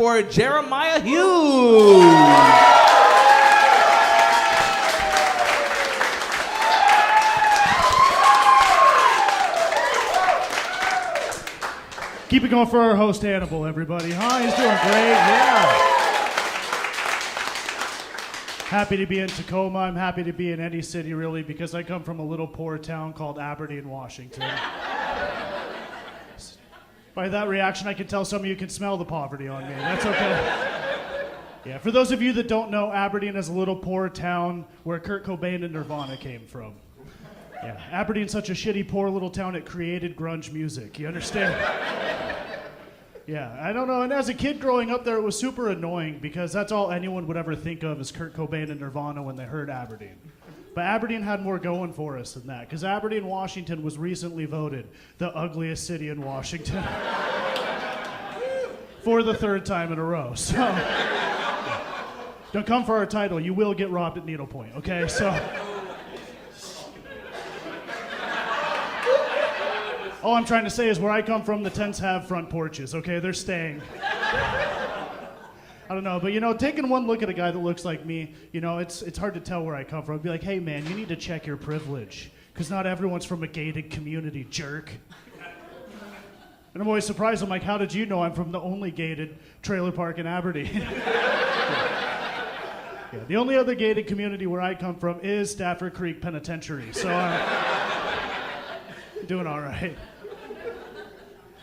for Jeremiah Hughes. Keep it going for our host, Hannibal, everybody. Huh? He's doing great. Yeah. Happy to be in Tacoma. I'm happy to be in any city, really, because I come from a little poor town called Aberdeen, Washington. By that reaction, I can tell some of you can smell the poverty on me. That's okay. Yeah, for those of you that don't know, Aberdeen is a little poor town where Kurt Cobain and Nirvana came from. Yeah, Aberdeen's such a shitty, poor little town, it created grunge music. You understand? Yeah, I don't know. And as a kid growing up there, it was super annoying because that's all anyone would ever think of is Kurt Cobain and Nirvana when they heard Aberdeen. But Aberdeen had more going for us than that because Aberdeen, Washington was recently voted the ugliest city in Washington for the third time in a row. So don't come for our title. You will get robbed at needlepoint, okay? So all I'm trying to say is where I come from, the tents have front porches, okay? They're staying. I don't know, but taking one look at a guy that looks like me, it's hard to tell where I come from. I'd be like, hey man, you need to check your privilege, because not everyone's from a gated community, jerk. And I'm always surprised, I'm like, how did you know I'm from the only gated trailer park in Aberdeen? Yeah, the only other gated community where I come from is Stafford Creek Penitentiary, so I'm doing all right.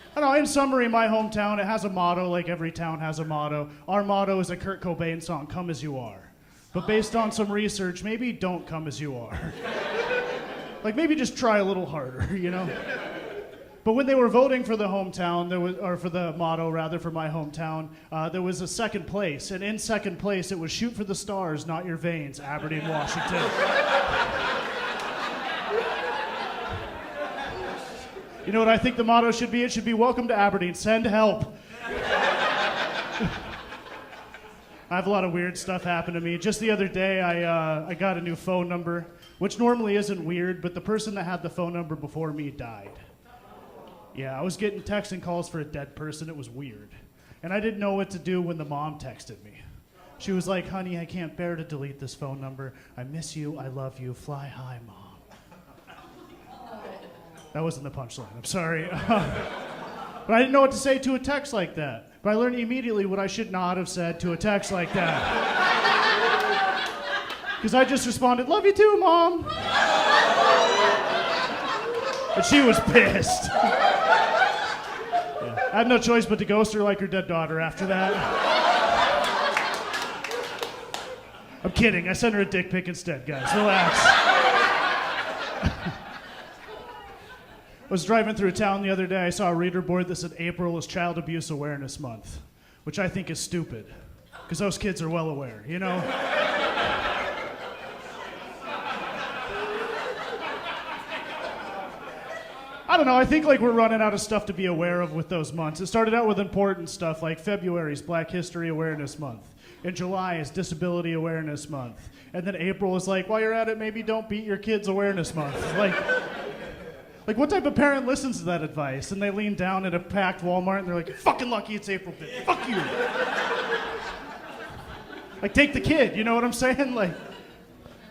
I don't know, in summary, my hometown, it has a motto, like every town has a motto. Our motto is a Kurt Cobain song, Come As You Are. But based on some research, maybe don't come as you are. Like maybe just try a little harder, But when they were voting for the hometown, or for the motto rather, for my hometown, there was a second place. And in second place, it was shoot for the stars, not your veins, Aberdeen, Washington. You know what I think the motto should be? It should be welcome to Aberdeen, send help. I have a lot of weird stuff happen to me. Just the other day, I got a new phone number, which normally isn't weird, but the person that had the phone number before me died. Yeah, I was getting texts and calls for a dead person. It was weird. And I didn't know what to do when the mom texted me. She was like, honey, I can't bear to delete this phone number. I miss you, I love you, fly high, Mom. That wasn't the punchline, I'm sorry. But I didn't know what to say to a text like that. But I learned immediately what I should not have said to a text like that. Because I just responded, love you too, Mom. And she was pissed. Yeah. I had no choice but to ghost her like her dead daughter after that. I'm kidding, I sent her a dick pic instead, guys, relax. I was driving through town the other day, I saw a reader board that said April is Child Abuse Awareness Month, which I think is stupid, because those kids are well aware, I don't know, I think we're running out of stuff to be aware of with those months. It started out with important stuff like February's Black History Awareness Month, and July is Disability Awareness Month, and then April is while you're at it, maybe don't beat your kids Awareness Month. Like, what type of parent listens to that advice? And they lean down at a packed Walmart and they're like, fucking lucky it's April 5th. Fuck you. Take the kid, you know what I'm saying? I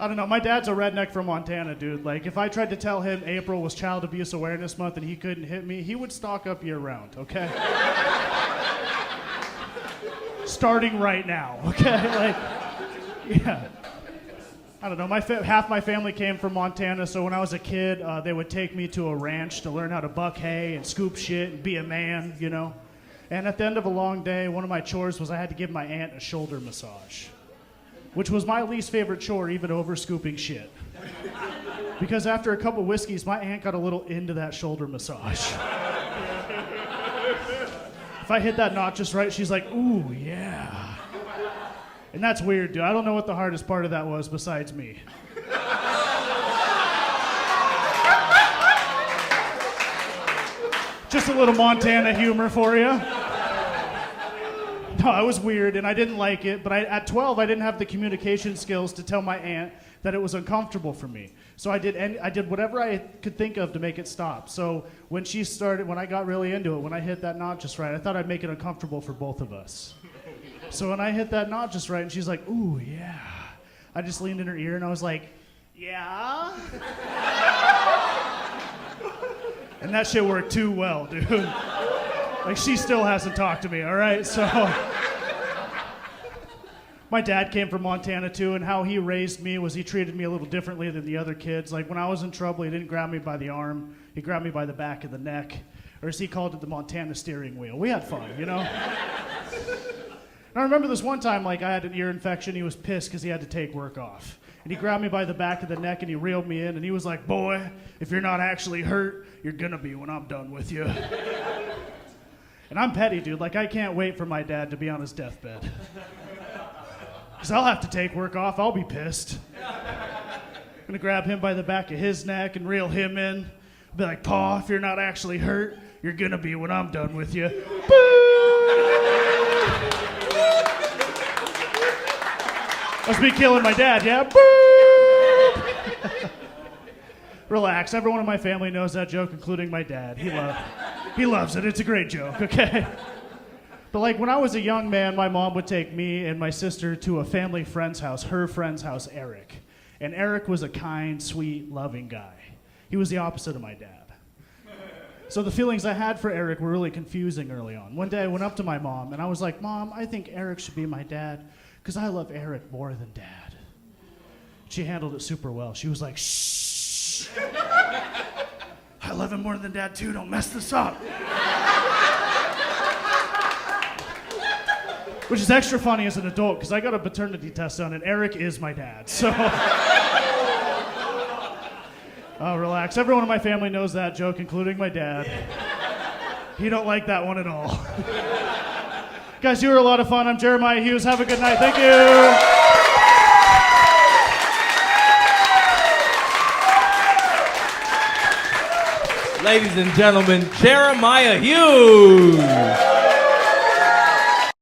don't know, my dad's a redneck from Montana, dude. If I tried to tell him April was Child Abuse Awareness Month and he couldn't hit me, he would stock up year round, okay? Starting right now, okay? Yeah. I don't know, half my family came from Montana, so when I was a kid, they would take me to a ranch to learn how to buck hay and scoop shit and be a man, And at the end of a long day, one of my chores was I had to give my aunt a shoulder massage, which was my least favorite chore, even over scooping shit. Because after a couple whiskeys, my aunt got a little into that shoulder massage. If I hit that knot just right, she's like, ooh, yeah. And that's weird, dude. I don't know what the hardest part of that was besides me. Just a little Montana humor for you. No, it was weird, and I didn't like it, but at 12, I didn't have the communication skills to tell my aunt that it was uncomfortable for me. So I did whatever I could think of to make it stop. So when I got really into it, when I hit that knot just right, I thought I'd make it uncomfortable for both of us. So when I hit that knot just right, and she's like, ooh, yeah. I just leaned in her ear and I was like, yeah? And that shit worked too well, dude. Like, she still hasn't talked to me, all right? So, my dad came from Montana, too, and how he raised me was he treated me a little differently than the other kids. Like, when I was in trouble, he didn't grab me by the arm. He grabbed me by the back of the neck, or as he called it, the Montana steering wheel. We had fun, you know? And I remember this one time, like, I had an ear infection. He was pissed because he had to take work off. And he grabbed me by the back of the neck and he reeled me in, and he was like, boy, if you're not actually hurt, you're gonna be when I'm done with you. And I'm petty, dude. Like, I can't wait for my dad to be on his deathbed. Because I'll have to take work off. I'll be pissed. I'm gonna grab him by the back of his neck and reel him in. Be like, Pa, if you're not actually hurt, you're gonna be when I'm done with you. That's me killing my dad, yeah? Relax, everyone in my family knows that joke, including my dad. He loves it, it's a great joke, okay? But like when I was a young man, my mom would take me and my sister to a family friend's house, her friend's house, Eric. And Eric was a kind, sweet, loving guy. He was the opposite of my dad. So the feelings I had for Eric were really confusing early on. One day I went up to my mom and I was like, Mom, I think Eric should be my dad because I love Eric more than Dad. She handled it super well. She was like, shh. I love him more than Dad too, don't mess this up. Which is extra funny as an adult because I got a paternity test done and Eric is my dad, so. Oh, relax. Everyone in my family knows that joke, including my dad. He don't like that one at all. Guys, you were a lot of fun. I'm Jeremiah Hughes. Have a good night. Thank you. Ladies and gentlemen, Jeremiah Hughes.